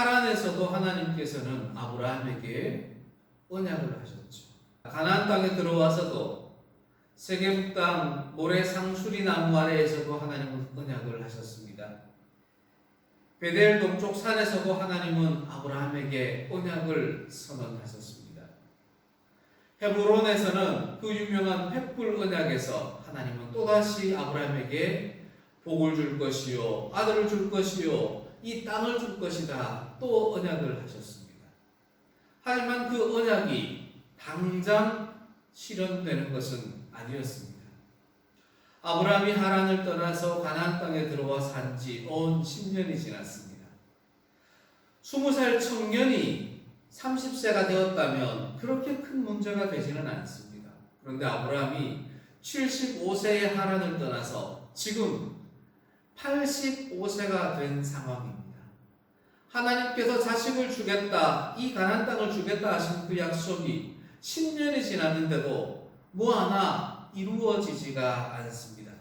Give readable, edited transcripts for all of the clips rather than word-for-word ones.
하란에서도 하나님께서는 아브라함에게 언약을 하셨죠. 가나안 땅에 들어와서도 세겜 땅 모래 상수리 나무 아래에서도 하나님은 언약을 하셨습니다. 베델 동쪽 산에서도 하나님은 아브라함에게 언약을 선언하셨습니다. 헤브론에서는 그 유명한 횃불 언약에서 하나님은 또다시 아브라함에게 복을 줄 것이요, 아들을 줄 것이요, 이 땅을 줄 것이다 또 언약을 하셨습니다. 하지만 그 언약이 당장 실현되는 것은 아니었습니다. 아브라함이 하란을 떠나서 가나안 땅에 들어와 산 지 온 10년이 지났습니다. 20살 청년이 30세가 되었다면 그렇게 큰 문제가 되지는 않습니다. 그런데 아브라함이 75세의 하란을 떠나서 지금 85세가 된 상황입니다. 하나님께서 자식을 주겠다, 이 가나안 땅을 주겠다 하신 그 약속이 10년이 지났는데도 뭐 하나 이루어지지가 않습니다.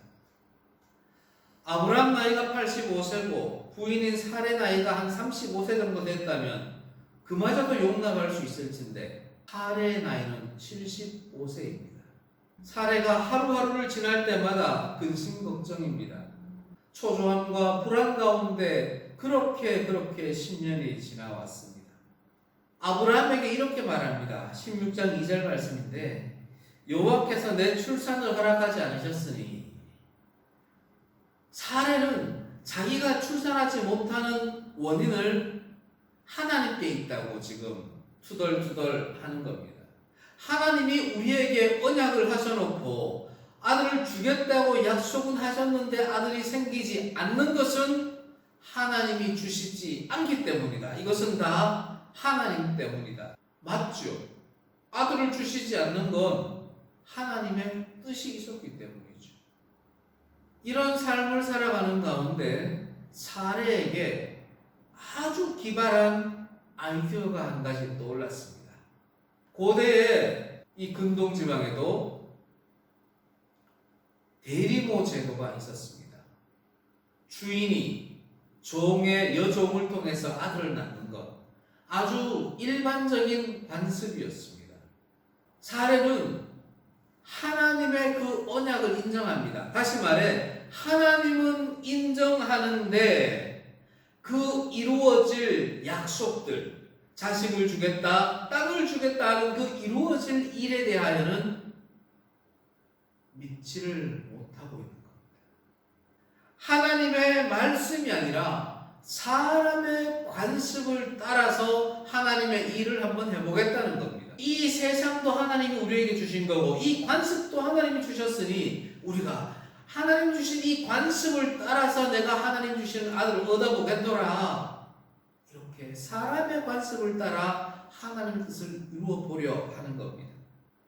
아브라함 나이가 85세고 부인인 사레 나이가 한 35세 정도 됐다면 그마저도 용납할 수 있을 텐데 사레의 나이는 75세입니다. 사레가 하루하루를 지날 때마다 근심 걱정입니다. 초조함과 불안 가운데 그렇게 10년이 지나왔습니다. 아브라함에게 이렇게 말합니다. 16장 2절 말씀인데 여호와께서 내 출산을 허락하지 않으셨으니 사레는 자기가 출산하지 못하는 원인을 하나님께 있다고 지금 투덜투덜 하는 겁니다. 하나님이 우리에게 언약을 하셔놓고 아들을 주겠다고 약속은 하셨는데 아들이 생기지 않는 것은 하나님이 주시지 않기 때문이다. 이것은 다 하나님 때문이다. 맞죠? 아들을 주시지 않는 건 하나님의 뜻이 있었기 때문이죠. 이런 삶을 살아가는 가운데 사레에게 아주 기발한 아이디어가 한 가지 떠올랐습니다. 고대의 이 근동 지방에도 대리모 제도가 있었습니다. 주인이 종의 여종을 통해서 아들을 낳는 것, 아주 일반적인 관습이었습니다. 사레는 하나님의 그 언약을 인정합니다. 다시 말해 하나님은 인정하는데 그 이루어질 약속들, 자식을 주겠다, 땅을 주겠다 하는 그 이루어질 일에 대하여는 믿지를 못하고 있는 겁니다. 하나님의 말씀이 아니라 사람의 관습을 따라서 하나님의 일을 한번 해보겠다는 겁니다. 이 세상도 하나님이 우리에게 주신 거고 이 관습도 하나님이 주셨으니 우리가 하나님 주신 이 관습을 따라서 내가 하나님 주시는 아들을 얻어보겠노라. 이렇게 사람의 관습을 따라 하나님의 뜻을 이루어보려 하는 겁니다.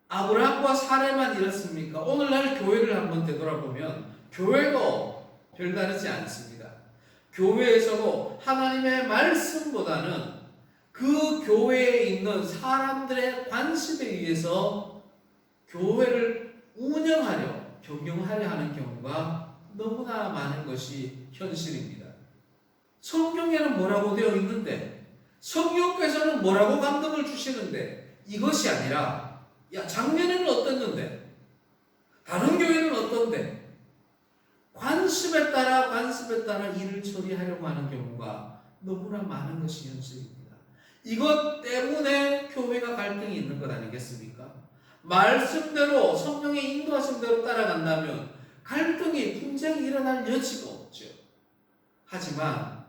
아브라함과 사레만 이렇습니까? 오늘날 교회를 한번 되돌아보면 교회도 별다르지 않습니다. 교회에서도 하나님의 말씀보다는 그 교회에 있는 사람들의 관습에 의해서 교회를 운영하려, 경영하려 하는 경우가 너무나 많은 것이 현실입니다. 성경에는 뭐라고 되어 있는데, 성령께서는 뭐라고 감동을 주시는데, 이것이 아니라 야, 작년에는 어땠는데? 다른 교회는 어떤데? 관습에 따라 일을 처리하려고 하는 경우가 너무나 많은 것이 현실입니다. 이것 때문에 교회가 갈등이 있는 것 아니겠습니까? 말씀대로 성령의 인도하심대로 따라간다면 갈등이 분쟁이 일어날 여지가 없죠. 하지만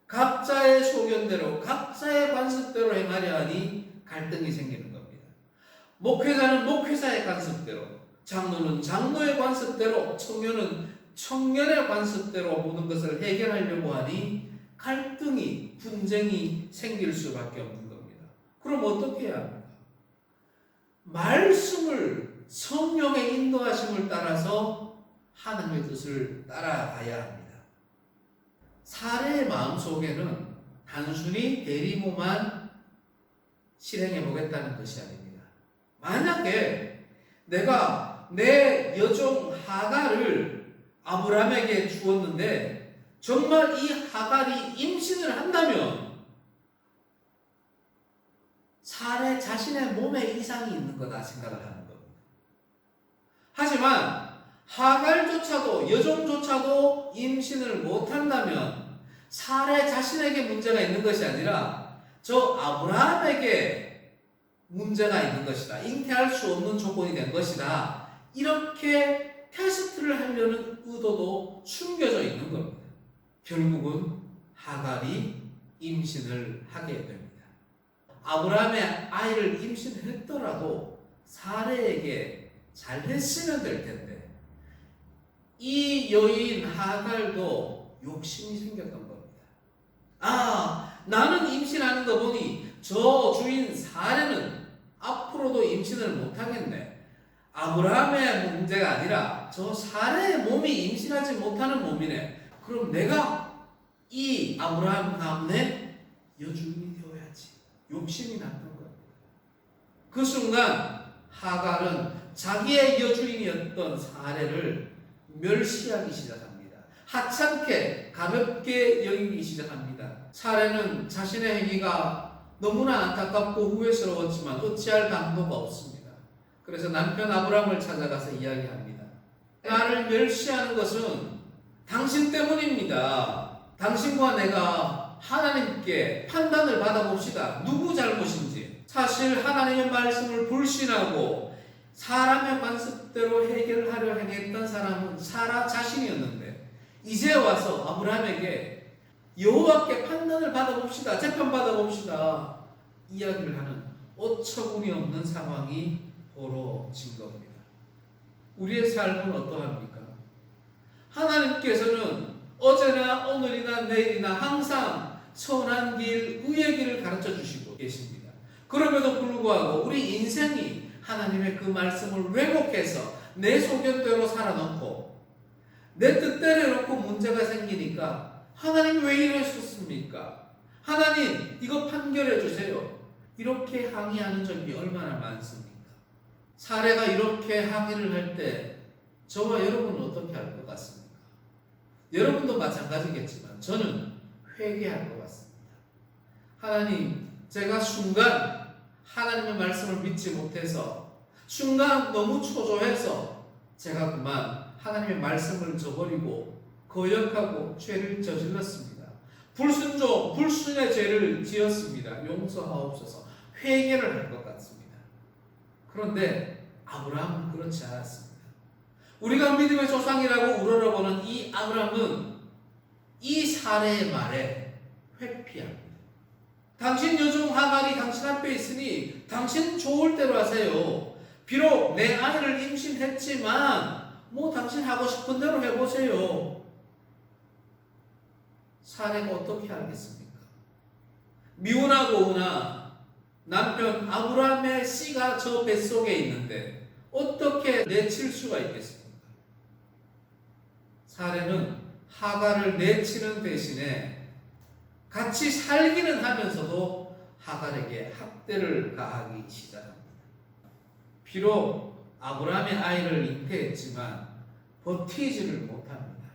각자의 소견대로 각자의 관습대로 행하려 하니 갈등이 생기는 겁니다. 목회자는 목회자의 관습대로, 장로는 장로의 관습대로, 청년은 청년의 관습대로 모든 것을 해결하려고 하니 갈등이, 분쟁이 생길 수밖에 없는 겁니다. 그럼 어떻게 해야 합니까? 말씀을, 성령의 인도하심을 따라서 하나님의 뜻을 따라가야 합니다. 사레의 마음속에는 단순히 대리모만 실행해 보겠다는 것이 아닙니다. 만약에 내가 내 여종 하갈을 아브라함에게 주었는데 정말 이 하갈이 임신을 한다면 사례 자신의 몸에 이상이 있는 거다 생각을 하는 겁니다. 하지만 하갈조차도 여종조차도 임신을 못한다면 사례 자신에게 문제가 있는 것이 아니라 저 아브라함에게 문제가 있는 것이다. 잉태할 수 없는 조건이 된 것이다. 이렇게 테스트를 하려는 의도도 숨겨져 있는 겁니다. 결국은 하갈이 임신을 하게 됩니다. 아브라함의 아이를 임신했더라도 사례에게 잘했으면 될 텐데 이 여인 하갈도 욕심이 생겼던 겁니다. 아, 나는 임신하는 거 보니 저 주인 사례는 앞으로도 임신을 못하겠네. 아브라함의 문제가 아니라 저 사례의 몸이 임신하지 못하는 몸이네. 그럼 내가 이 아브라함 가문의 여주인이 되어야지. 욕심이 났던 겁니다. 그 순간 하갈은 자기의 여주인이었던 사례를 멸시하기 시작합니다. 하찮게 가볍게 여기기 시작합니다. 사례는 자신의 행위가 너무나 안타깝고 후회스러웠지만 어찌할 방도가 없습니다. 그래서 남편 아브라함을 찾아가서 이야기합니다. 나를 멸시하는 것은 당신 때문입니다. 당신과 내가 하나님께 판단을 받아봅시다. 누구 잘못인지. 사실 하나님의 말씀을 불신하고 사람의 관습대로 해결하려 행했던 사람은 사라 자신이었는데 이제 와서 아브라함에게 여호와께 판단을 받아봅시다. 재판 받아봅시다. 이야기를 하는 어처구니 없는 상황이 벌어진 겁니다. 우리의 삶은 어떠합니까? 하나님께서는 어제나 오늘이나 내일이나 항상 선한 길, 의의 길을 가르쳐 주시고 계십니다. 그럼에도 불구하고 우리 인생이 하나님의 그 말씀을 왜곡해서 내 소견대로 살아놓고 내 뜻대로 해놓고 문제가 생기니까 하나님 왜 이러셨습니까? 하나님 이거 판결해 주세요. 이렇게 항의하는 적이 얼마나 많습니까? 사례가 이렇게 항의를 할 때 저와 여러분은 어떻게 할 것 같습니까? 여러분도 마찬가지겠지만 저는 회개할 것 같습니다. 하나님, 제가 순간 하나님의 말씀을 믿지 못해서 순간 너무 초조해서 제가 그만 하나님의 말씀을 저버리고 거역하고 죄를 저질렀습니다. 불순종, 불순의 죄를 지었습니다. 용서하옵소서. 회개를 할 것 같습니다. 그런데 아브라함은 그렇지 않았습니다. 우리가 믿음의 조상이라고 우러러보는 이 아브라함은 이 사례의 말에 회피합니다. 당신 여종 하갈이 당신 앞에 있으니 당신 좋을 대로 하세요. 비록 내 아이를 임신했지만 당신 하고 싶은 대로 해보세요. 사례가 어떻게 알겠습니까? 미우나 고우나 남편 아브라함의 씨가 저 뱃속에 있는데 어떻게 내칠 수가 있겠습니까? 사례는 하갈을 내치는 대신에 같이 살기는 하면서도 하갈에게 학대를 가하기 시작합니다. 비록 아브라함의 아이를 잉태했지만 버티지를 못합니다.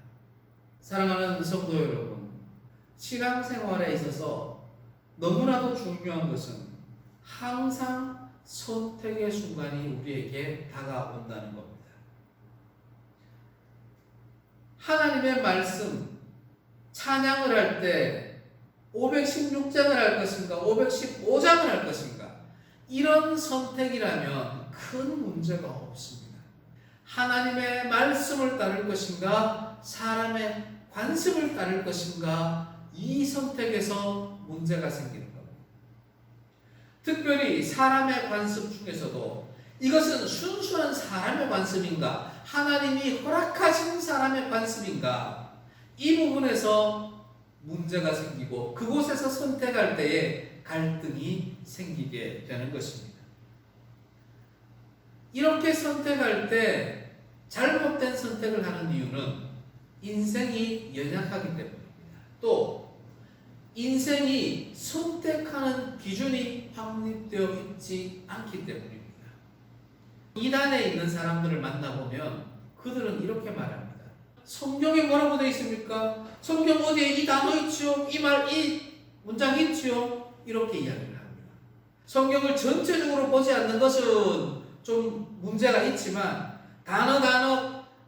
사랑하는 성도 여러분, 신앙생활에 있어서 너무나도 중요한 것은 항상 선택의 순간이 우리에게 다가온다는 겁니다. 하나님의 말씀, 찬양을 할 때 516장을 할 것인가, 515장을 할 것인가, 이런 선택이라면 큰 문제가 없습니다. 하나님의 말씀을 따를 것인가, 사람의 관습을 따를 것인가, 이 선택에서 문제가 생기는 겁니다. 특별히 사람의 관습 중에서도 이것은 순수한 사람의 관습인가, 하나님이 허락하신 사람의 관습인가, 이 부분에서 문제가 생기고 그곳에서 선택할 때에 갈등이 생기게 되는 것입니다. 이렇게 선택할 때 잘못된 선택을 하는 이유는 인생이 연약하기 때문입니다. 또 인생이 선택하는 기준이 확립되어 있지 않기 때문입니다. 이단에 있는 사람들을 만나보면 그들은 이렇게 말합니다. 성경에 뭐라고 되어 있습니까? 성경 어디에 이 단어 있지요? 이 말, 이 문장 있지요? 이렇게 이야기를 합니다. 성경을 전체적으로 보지 않는 것은 좀 문제가 있지만 단어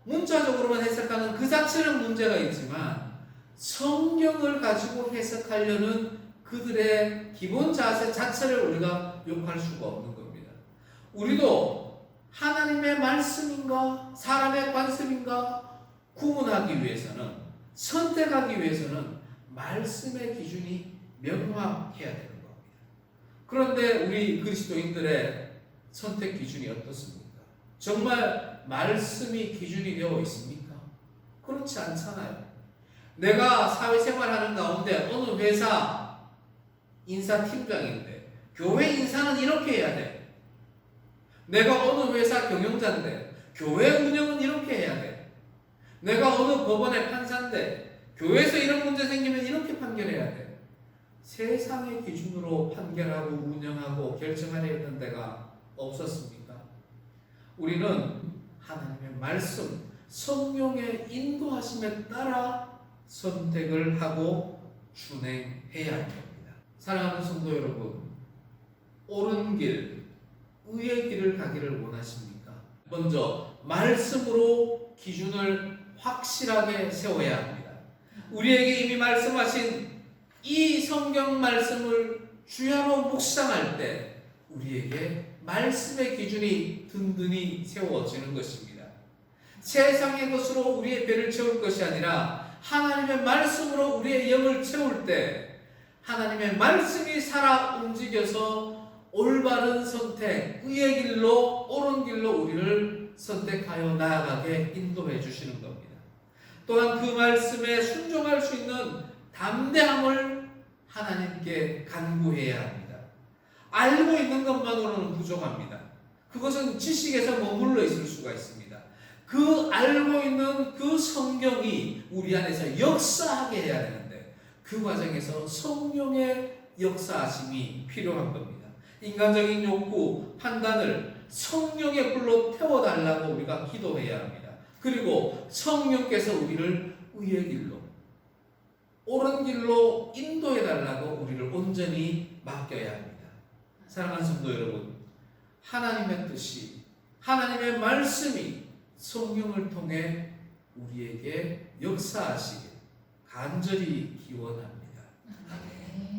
문자적으로만 해석하는 그 자체는 문제가 있지만 성경을 가지고 해석하려는 그들의 기본 자세 자체를 우리가 욕할 수가 없는 겁니다. 우리도 하나님의 말씀인가 사람의 관습인가 구분하기 위해서는 선택하기 위해서는 말씀의 기준이 명확해야 되는 겁니다. 그런데 우리 그리스도인들의 선택 기준이 어떻습니까? 정말 말씀이 기준이 되어 있습니까? 그렇지 않잖아요. 내가 사회생활하는 가운데 어느 회사 인사팀장인데 교회 인사는 이렇게 해야 돼. 내가 어느 회사 경영자인데 교회 운영은 이렇게 해야 돼. 내가 어느 법원의 판사인데 교회에서 이런 문제 생기면 이렇게 판결해야 돼. 세상의 기준으로 판결하고 운영하고 결정하려 했던 데가 없었습니까? 우리는 하나님의 말씀, 성령의 인도하심에 따라 선택을 하고 준행해야 합니다. 사랑하는 성도 여러분, 옳은 길, 의의 길을 가기를 원하십니까? 먼저 말씀으로 기준을 확실하게 세워야 합니다. 우리에게 이미 말씀하신 이 성경 말씀을 주야로 묵상할 때 우리에게 말씀의 기준이 든든히 세워지는 것입니다. 세상의 것으로 우리의 배를 채울 것이 아니라 하나님의 말씀으로 우리의 영을 채울 때 하나님의 말씀이 살아 움직여서 올바른 선택, 의의 길로 옳은 길로 우리를 선택하여 나아가게 인도해 주시는 겁니다. 또한 그 말씀에 순종할 수 있는 담대함을 하나님께 간구해야 합니다. 알고 있는 것만으로는 부족합니다. 그것은 지식에서 머물러 있을 수가 있습니다. 그 알고 있는 그 성경이 우리 안에서 역사하게 해야 되는데 그 과정에서 성령의 역사하심이 필요한 겁니다. 인간적인 욕구, 판단을 성령의 불로 태워달라고 우리가 기도해야 합니다. 그리고 성령께서 우리를 의의 길로, 옳은 길로 인도해달라고 우리를 온전히 맡겨야 합니다. 사랑하는 성도 여러분, 하나님의 뜻이, 하나님의 말씀이 성령을 통해 우리에게 역사하시길 간절히 기원합니다.